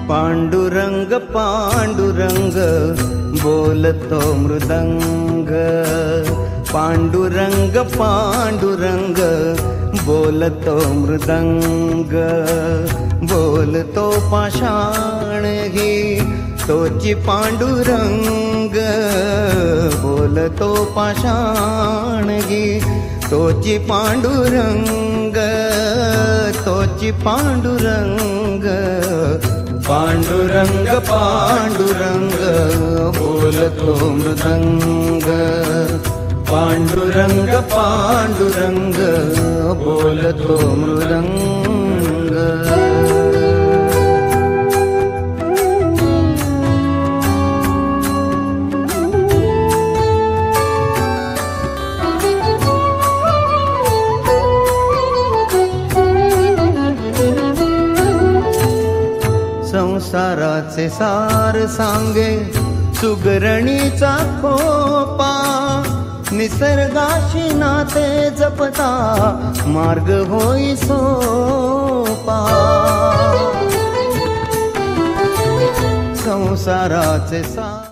पांडुरंग पांडुरंग बोलतो मृदंग, पांडुरंग पांडुरंग बोलतो मृदंग, बोलतो पाषाण घे तोची पांडुरंग, बोलतो पाषाण घे तोची पांडुरंग, तोची पांडुरंग. पांडुरंग पांडुरंग बोलतो मृदंग, पांडुरंग पांडुरंग बोलतो मृदंग. संसाराचे सार सांगे सुगरणीचा खोपा, निसर्गाशी नाते जपता मार्ग होई सोपा. संसाराचे सार